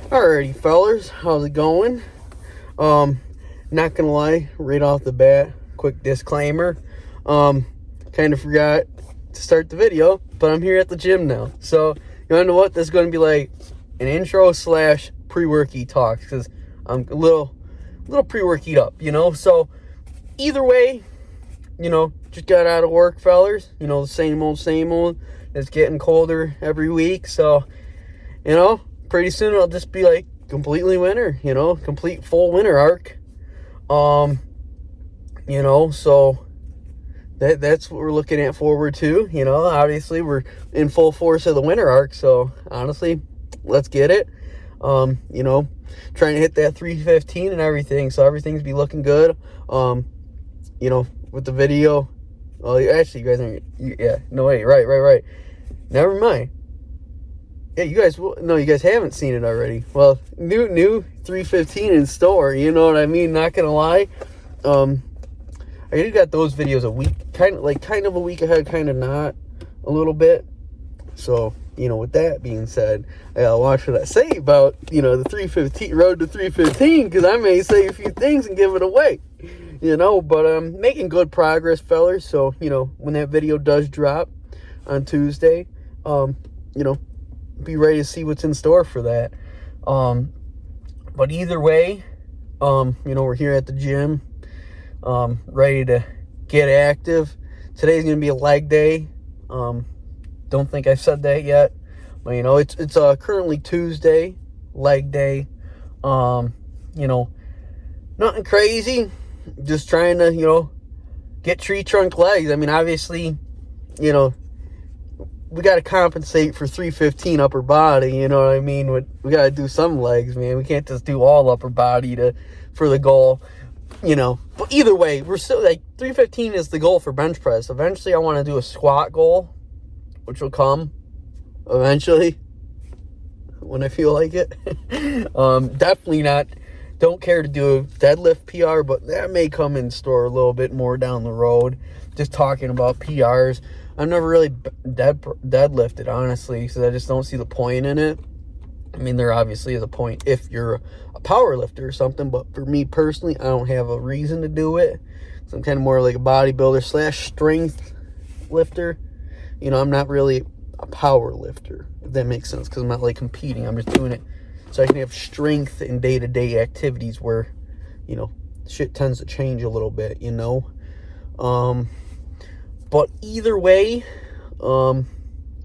Alrighty, fellers, how's it going? Not gonna lie, right off the bat, quick disclaimer. Kind of forgot to start the video, but I'm here at the gym now. So, you wanna know what? This is gonna be like an intro slash pre-worky talk, because I'm a little pre-workied up, you know? So, either way, you know, just got out of work, fellers. You know, the same old. It's getting colder every week, so, you know, pretty soon it'll just be like completely winter, you know, complete full winter arc. You know, so that's what we're looking at forward to. You know, obviously we're in full force of the winter arc, so honestly, let's get it. You know, trying to hit that 315 and everything, so everything's be looking good. You know, with the video. Oh, actually, you guys aren't. Yeah, no, wait, right. Never mind. Yeah, you guys haven't seen it already. Well, new 315 in store. You know what I mean? Not gonna lie. I got those videos a week, kind of a week ahead, kind of not, a little bit. So, you know, with that being said, I gotta watch what I say about, you know, the 315 road to 315, because I may say a few things and give it away. You know, but I'm making good progress, fellers. So, you know, when that video does drop on Tuesday, you know, be ready to see what's in store for that. But either way, you know, we're here at the gym, ready to get active. Today's gonna be a leg day. Don't think I've said that yet, but you know, it's currently Tuesday, leg day. You know, nothing crazy. Just trying to, you know, get tree trunk legs. I mean, obviously, you know, we got to compensate for 315 upper body, you know what I mean? We got to do some legs, man. We can't just do all upper body for the goal, you know. But either way, we're still, like, 315 is the goal for bench press. Eventually, I want to do a squat goal, which will come eventually when I feel like it. Definitely not. Don't care to do a deadlift PR, but that may come in store a little bit more down the road. Just talking about PRs. I've never really deadlifted, honestly, because I just don't see the point in it. I mean, there obviously is a point if you're a power lifter or something, but for me personally, I don't have a reason to do it. So I'm kind of more like a bodybuilder slash strength lifter. You know, I'm not really a power lifter, if that makes sense, because I'm not like competing. I'm just doing it so I can have strength in day-to-day activities where, you know, shit tends to change a little bit, you know. But either way, you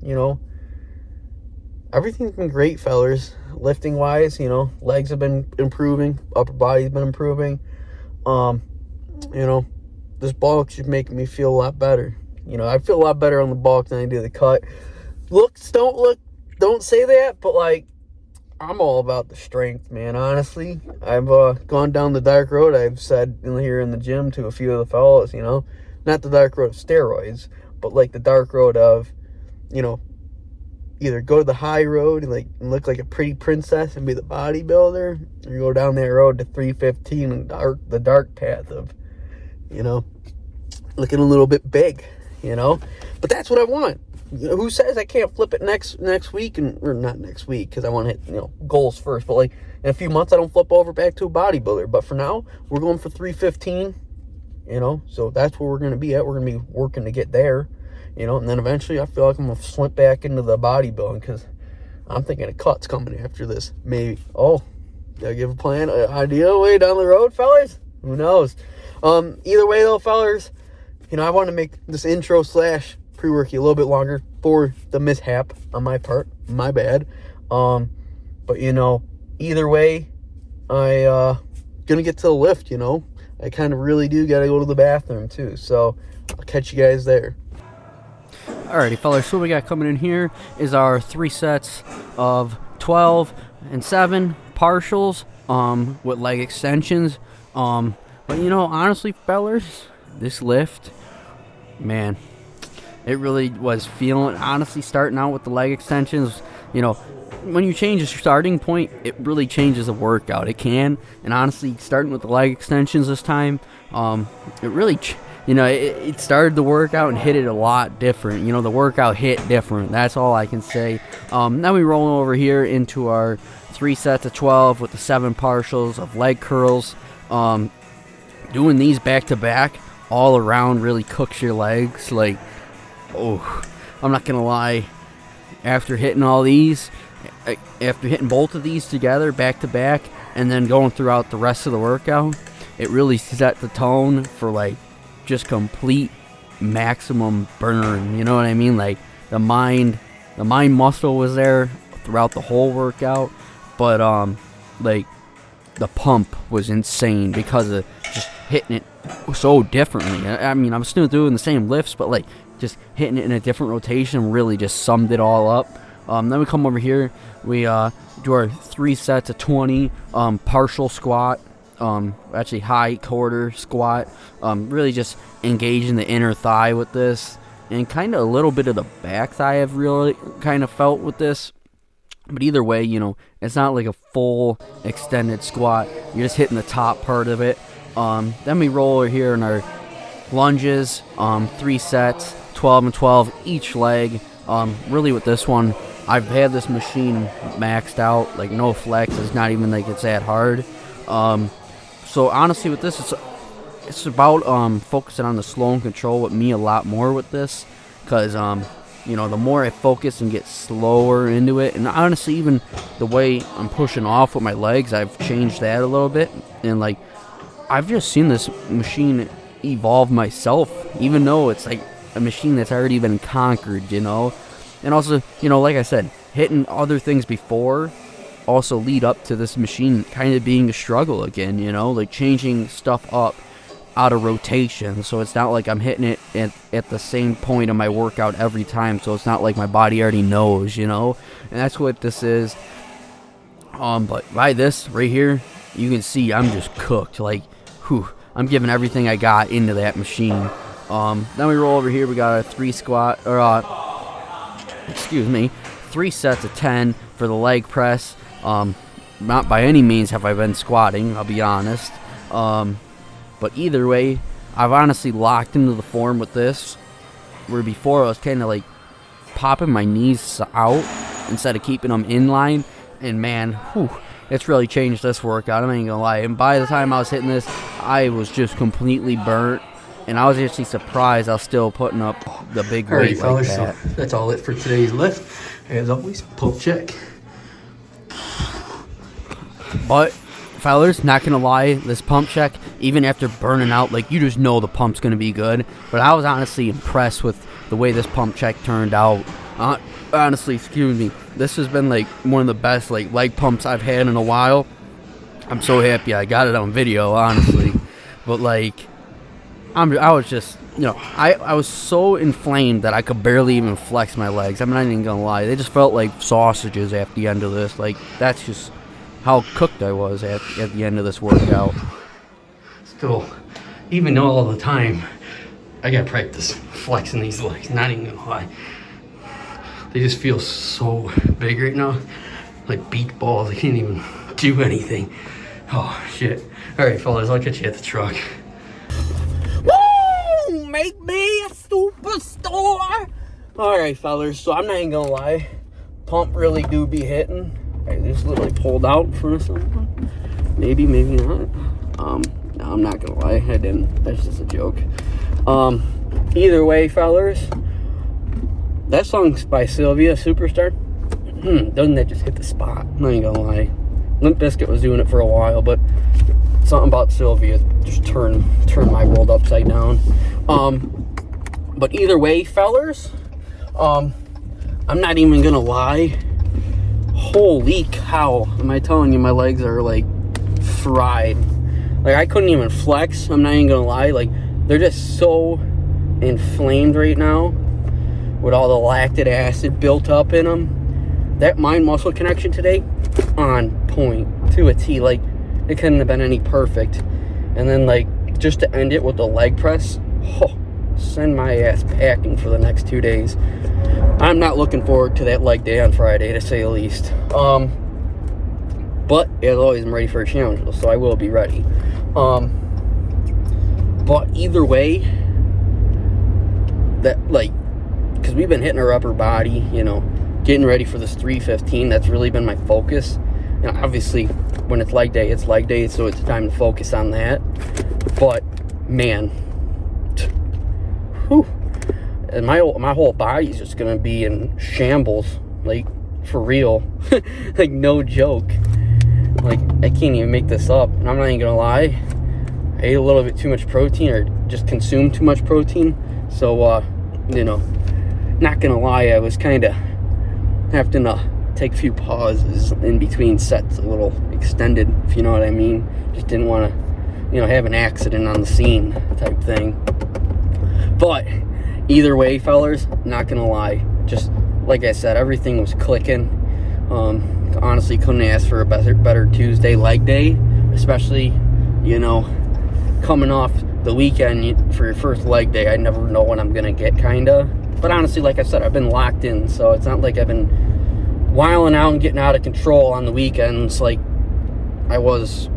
know, everything's been great, fellers. Lifting-wise, you know, legs have been improving. Upper body's been improving. You know, this bulk should make me feel a lot better. You know, I feel a lot better on the bulk than I do the cut. Looks don't say that, but, like, I'm all about the strength, man, honestly. I've gone down the dark road, I've said here in the gym to a few of the fellas, you know. Not the dark road of steroids, but like the dark road of, you know, either go to the high road and look like a pretty princess and be the bodybuilder, or go down that road to 315 and the dark path of, you know, looking a little bit big, you know. But that's what I want. Who says I can't flip it next week, or not next week, because I want to hit, you know, goals first, but like in a few months I don't flip over back to a bodybuilder. But for now, we're going for 315, you know, so that's where we're going to be at. We're going to be working to get there, you know, and then eventually I feel like I'm going to slip back into the bodybuilding, because I'm thinking a cut's coming after this, maybe. Oh, gotta give a plan, an idea way down the road, fellas? Who knows? Either way though, fellas, you know, I want to make this intro slash pre-worky a little bit longer for the mishap on my part, my bad. But you know, either way, I gonna get to the lift, you know. I kind of really do gotta go to the bathroom too, so I'll catch you guys there. Alrighty, fellas, so what we got coming in here is our 3 sets of 12 and 7 partials with leg extensions. But you know, honestly, fellas, this lift, man, it really was feeling, honestly, starting out with the leg extensions. You know, when you change your starting point, it really changes a workout. It can, and honestly, starting with the leg extensions this time, it really you know, it started the workout and hit it a lot different. You know, the workout hit different. That's all I can say. Now we roll over here into our 3 sets of 12 with the 7 partials of leg curls. Doing these back to back all around really cooks your legs. Like, oh, I'm not gonna lie. After hitting all these, after hitting both of these together back to back, and then going throughout the rest of the workout, it really set the tone for like just complete maximum burn. You know what I mean? Like the mind muscle was there throughout the whole workout, but like the pump was insane because of just hitting it so differently. I mean, I'm still doing the same lifts, but like just hitting it in a different rotation really just summed it all up. Then we come over here, we do our 3 sets of 20 partial squat, actually high quarter squat, really just engaging the inner thigh with this, and kind of a little bit of the back thigh I've really kind of felt with this. But either way, you know, it's not like a full extended squat. You're just hitting the top part of it. Then we roll over here in our lunges, 3 sets, 12 and 12 each leg. Really with this one, I've had this machine maxed out, like no flex. It's not even like it's that hard. So honestly with this, it's about focusing on the slow and control with me a lot more with this, because you know, the more I focus and get slower into it, and honestly even the way I'm pushing off with my legs, I've changed that a little bit, and like I've just seen this machine evolve myself, even though it's like a machine that's already been conquered, you know. And also, you know, like I said, hitting other things before also lead up to this machine kind of being a struggle again, you know, like changing stuff up out of rotation, so it's not like I'm hitting it at the same point of my workout every time, so it's not like my body already knows, you know. And that's what this is. But by this right here, you can see I'm just cooked. Like, whew, I'm giving everything I got into that machine. Then we roll over here, we got a 3 sets of 10 for the leg press. Not by any means have I been squatting, I'll be honest. But either way, I've honestly locked into the form with this, where before I was kind of like popping my knees out instead of keeping them in line. And man, whew, it's really changed this workout, I ain't gonna lie. And by the time I was hitting this, I was just completely burnt. And I was actually surprised I was still putting up the big weight like that. So that's all it for today's lift. As always, pump check. But fellas, not gonna lie, this pump check, even after burning out, like you just know the pump's gonna be good. But I was honestly impressed with the way this pump check turned out. Honestly, excuse me, this has been like one of the best like leg pumps I've had in a while. I'm so happy I got it on video, honestly. But like, I was just, you know, I was so inflamed that I could barely even flex my legs. I'm not even gonna lie, they just felt like sausages at the end of this. Like, that's just how cooked I was at the end of this workout. Still, even though all the time, I gotta practice flexing these legs, not even gonna lie. They just feel so big right now, like beach balls. I can't even do anything. Oh shit. Alright fellas, I'll catch you at the truck. Woo! Make me a superstar! Alright fellas, so I'm not even gonna lie, pump really do be hitting. I just literally pulled out for something. Maybe, maybe not. No, I'm not gonna lie, I didn't. That's just a joke. Either way, fellas, that song's by Sylvia, Superstar. Doesn't that just hit the spot? I'm not even gonna lie. Limp Bizkit was doing it for a while, but something about Sylvia just turned my world upside down. But either way, fellas, I'm not even gonna lie. Holy cow, am I telling you, my legs are like fried. Like, I couldn't even flex, I'm not even gonna lie. Like, they're just so inflamed right now with all the lactic acid built up in them. That mind muscle connection today, on point to a T. Like, it couldn't have been any perfect. And then like, just to end it with the leg press, send my ass packing for the next 2 days. I'm not looking forward to that leg day on Friday, to say the least. But as always, I'm ready for a challenge, so I will be ready. But either way, that, like, because we've been hitting our upper body, you know, getting ready for this 315. That's really been my focus. You know, obviously, when it's leg day, so it's time to focus on that. But, man, whew, and my whole body's just going to be in shambles, like, for real. Like, no joke. Like, I can't even make this up. And I'm not even going to lie. I ate a little bit too much protein, or just consumed too much protein. So, you know, not going to lie, I was kind of having to take a few pauses in between sets, a little extended, if you know what I mean. Just didn't want to, you know, have an accident on the scene type thing. But either way, fellers, not going to lie. Just, like I said, everything was clicking. Honestly, couldn't ask for a better Tuesday leg day, especially, you know, coming off the weekend for your first leg day. I never know what I'm gonna get, kinda. But honestly, like I said, I've been locked in, so it's not like I've been wilding out and getting out of control on the weekends like I was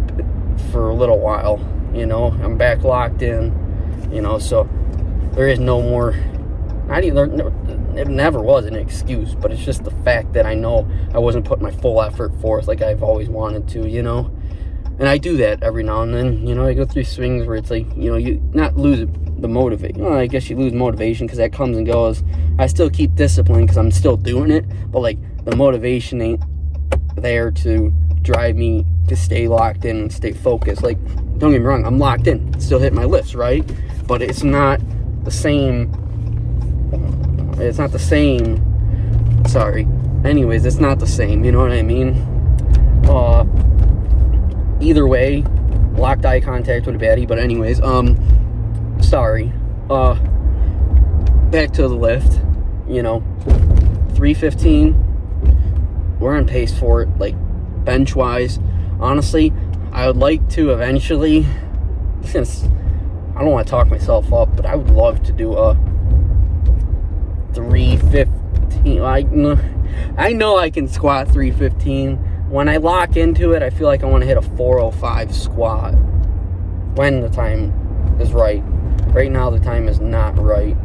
for a little while. You know, I'm back locked in. You know, so there is no more. It never was an excuse, but it's just the fact that I know I wasn't putting my full effort forth like I've always wanted to, you know? And I do that every now and then, you know? I go through swings where it's like, you know, you not lose the motivation. Well, I guess you lose motivation because that comes and goes. I still keep discipline because I'm still doing it, but, like, the motivation ain't there to drive me to stay locked in and stay focused. Like, don't get me wrong, I'm locked in. Still hit my lifts, right? But it's not the same. It's not the same. Sorry. Anyways, it's not the same. You know what I mean? Either way, locked eye contact with a baddie. But anyways, sorry. Back to the lift. You know, 315. We're on pace for it. Like, bench wise, honestly, I would like to eventually. Since I don't want to talk myself up, but I would love to do a 315. I know I can squat 315. When I lock into it, I feel like I want to hit a 405 squat when the time is right. Right now, the time is not right.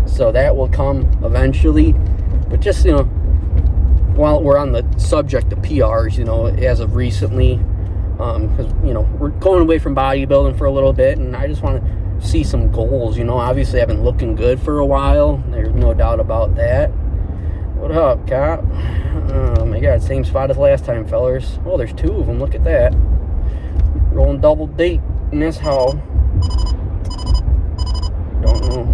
So that will come eventually. But just, you know, while we're on the subject of PRs, you know, as of recently, because, you know, we're going away from bodybuilding for a little bit, and I just want to see some goals. You know, obviously I've been looking good for a while. There's no doubt about that. What up, Cop? Oh my god, same spot as last time, fellers. Oh, there's two of them. Look at that. Rolling double date in this hole. Don't know.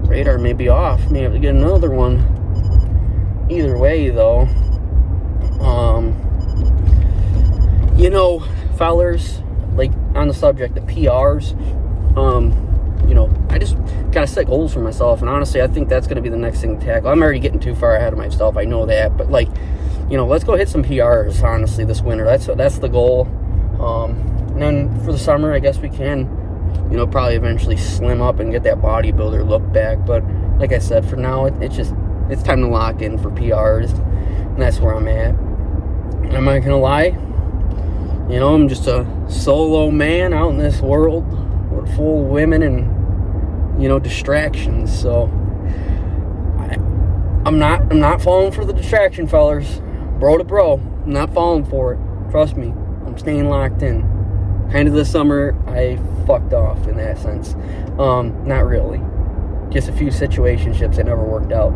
Radar may be off. May have to get another one. Either way, though, you know, fellers, like, on the subject of PRs, you know, I just gotta set goals for myself, and honestly, I think that's gonna be the next thing to tackle. I'm already getting too far ahead of myself, I know that, but, like, you know, let's go hit some PRs, honestly, this winter. That's the goal. And then for the summer, I guess we can, you know, probably eventually slim up and get that bodybuilder look back, but like I said, for now, it's time to lock in for PRs, and that's where I'm at. And I'm not gonna lie, you know, I'm just a solo man out in this world with full of women and, you know, distractions. So I'm not falling for the distraction, fellers. Bro to bro, I'm not falling for it. Trust me, I'm staying locked in. Kind of this summer, I fucked off in that sense. Not really. Just a few situationships that never worked out.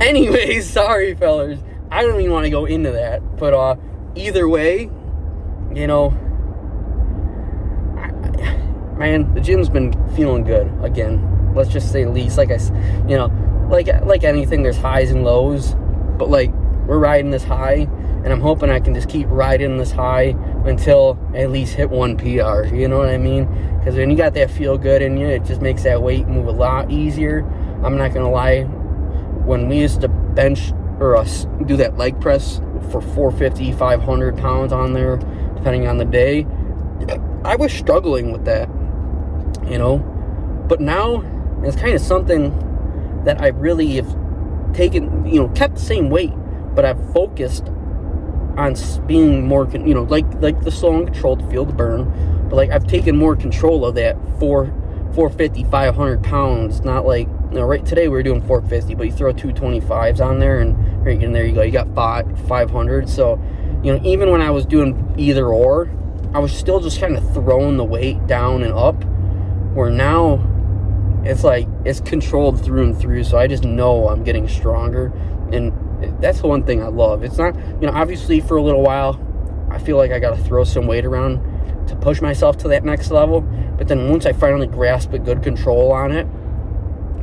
Anyways, sorry, fellers. I don't even want to go into that. But either way, you know, man, the gym's been feeling good again. Let's just say the least. Like you know, like anything, there's highs and lows. But, like, we're riding this high, and I'm hoping I can just keep riding this high until I at least hit one PR. You know what I mean? Because when you got that feel good in you, it just makes that weight move a lot easier. I'm not gonna lie. When we used to bench or do that leg press for 450, 500 pounds on there, depending on the day, I was struggling with that, you know. But now it's kind of something that I really have taken, you know, kept the same weight, but I've focused on being more, like the slow and controlled to feel the burn, but, like, I've taken more control of that for 450, 500 pounds. Not like, right today we were doing 450, but you throw 225s on there, and right in there you go, you got 500. So, even when I was doing either or, I was still just kind of throwing the weight down and up, where now it's like it's controlled through and through. So I just know I'm getting stronger, and that's the one thing I love. It's not, obviously for a little while I feel like I got to throw some weight around to push myself to that next level, but then once I finally grasp a good control on it,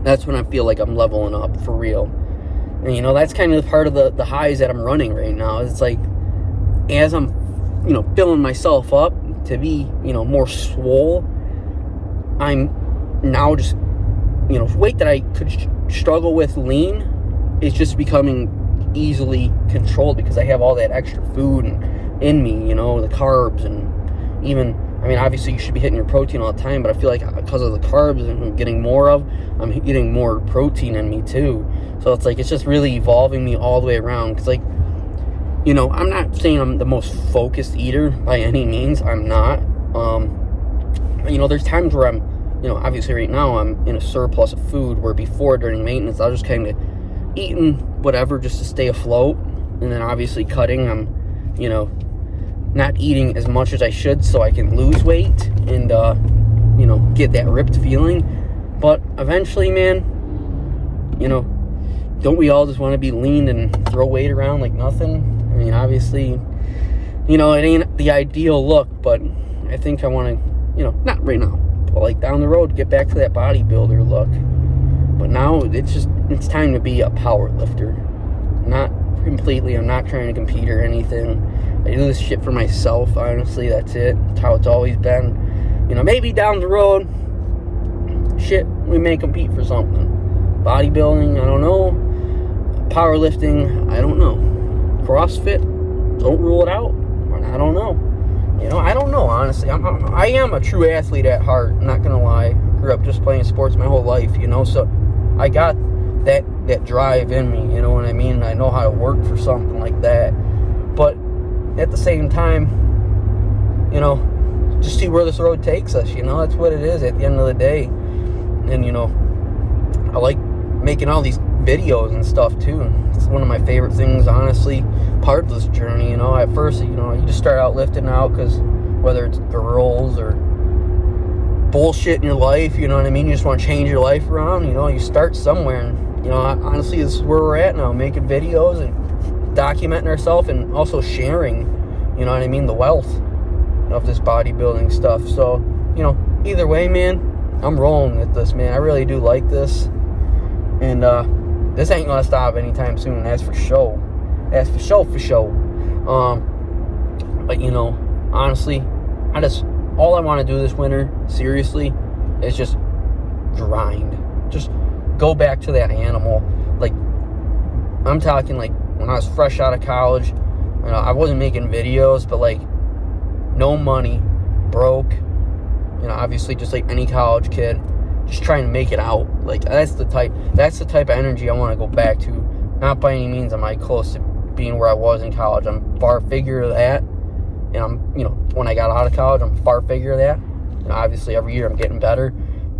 that's when I feel like I'm leveling up for real. And that's kind of part of the highs that I'm running right now. It's like, as I'm filling myself up to be more swole, I'm now just weight that I could struggle with lean is just becoming easily controlled because I have all that extra food in me, the carbs, and even, obviously you should be hitting your protein all the time, but I feel like because of the carbs I'm getting more of, I'm getting more protein in me too. So it's like, it's just really evolving me all the way around. Because like, I'm not saying I'm the most focused eater by any means. I'm not. There's times where I'm, obviously right now I'm in a surplus of food, where before during maintenance I was just kind of eating whatever just to stay afloat. And then obviously cutting, I'm, not eating as much as I should so I can lose weight and, get that ripped feeling. But eventually, man, don't we all just want to be lean and throw weight around like nothing? Obviously, it ain't the ideal look, but I think I want to, not right now, but like down the road, get back to that bodybuilder look. But now it's time to be a power lifter. Not completely, I'm not trying to compete or anything. I do this shit for myself, honestly, that's it. That's how it's always been. Maybe down the road, shit, we may compete for something. Bodybuilding, I don't know. Powerlifting, I don't know. CrossFit, don't rule it out. I don't know. I don't know, honestly. I am a true athlete at heart, I'm not gonna lie. Grew up just playing sports my whole life, so I got that drive in me, you know what I mean? I know how to work for something like that. But at the same time, just see where this road takes us, that's what it is at the end of the day. And I like making all these videos and stuff too. It's one of my favorite things, honestly, part of this journey. At first, you just start out lifting out because whether it's girls or bullshit in your life, you just want to change your life around, you start somewhere. And honestly, this is where we're at now, making videos and documenting ourselves, and also sharing, the wealth of this bodybuilding stuff. So, either way, man, I'm rolling with this, man. I really do like this. And this ain't gonna stop anytime soon, that's for sure. That's for sure. But honestly, all I want to do this winter, seriously, is just grind. Just go back to that animal. Like, I'm talking like when I was fresh out of college, I wasn't making videos, but like, no money, broke, obviously just like any college kid, just trying to make it out. Like, that's the type of energy I want to go back to. Not by any means am I close to being where I was in college. I'm far figure of that. And I'm, when I got out of college, I'm far figure of that. And obviously every year I'm getting better.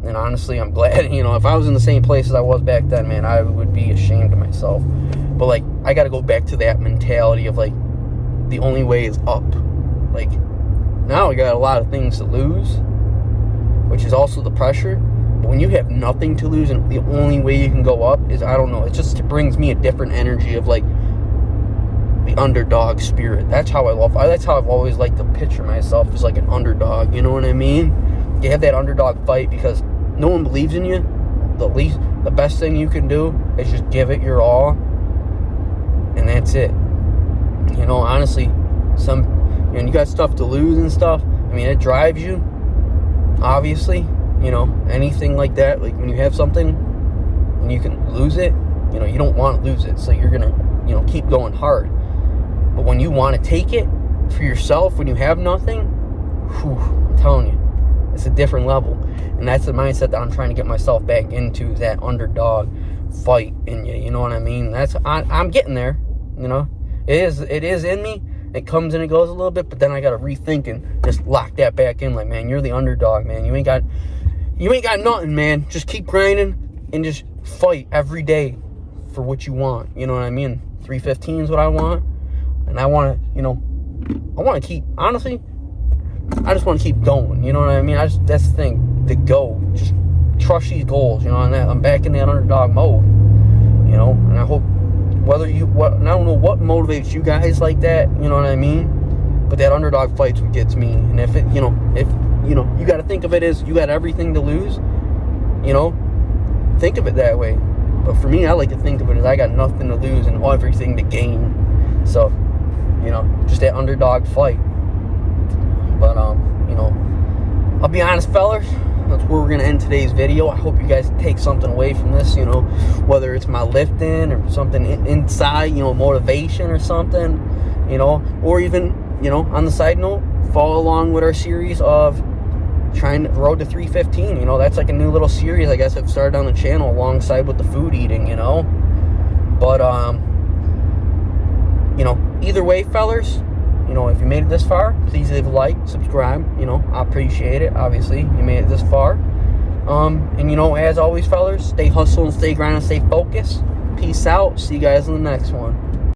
And honestly, I'm glad, if I was in the same place as I was back then, man, I would be ashamed of myself. But like, I got to go back to that mentality of like, the only way is up. Like, now I got a lot of things to lose, which is also the pressure. But when you have nothing to lose and the only way you can go up is, I don't know, it brings me a different energy of like the underdog spirit. That's how I've always liked to picture myself as like an underdog, you know what I mean? You have that underdog fight because no one believes in you. The best thing you can do is just give it your all, and that's it. Honestly, you got stuff to lose and stuff. It drives you, obviously. Anything like that, like when you have something and you can lose it, you don't want to lose it, so you're gonna, keep going hard. But when you want to take it for yourself, when you have nothing, I'm telling you, it's a different level. And that's the mindset that I'm trying to get myself back into, that underdog fight in you, you know what I mean? I'm getting there, it is in me. It comes and it goes a little bit, but then I got to rethink and just lock that back in. Like, man, you're the underdog, man. You ain't got you ain't got nothing, man. Just keep grinding and just fight every day for what you want. You know what I mean? 315 is what I want. And I want to, I want to keep, honestly, I just want to keep going. You know what I mean? That's the thing, the go. Just crush these goals, and I'm back in that underdog mode, and I hope I don't know what motivates you guys like that, you know what I mean? But that underdog fight's what gets me. And if you got to think of it as you got everything to lose, think of it that way. But for me, I like to think of it as I got nothing to lose and everything to gain. So, just that underdog fight. But, I'll be honest, fellas, that's where we're going to end today's video. I hope you guys take something away from this, whether it's my lifting or something inside, motivation or something, or even, on the side note, follow along with our series of trying to road to 315. That's like a new little series I guess I've started on the channel alongside with the food eating, But, either way, fellas, if you made it this far, please leave a like, subscribe, I appreciate it. Obviously, you made it this far. And as always, fellas, stay hustling, stay grinding, stay focused. Peace out. See you guys in the next one.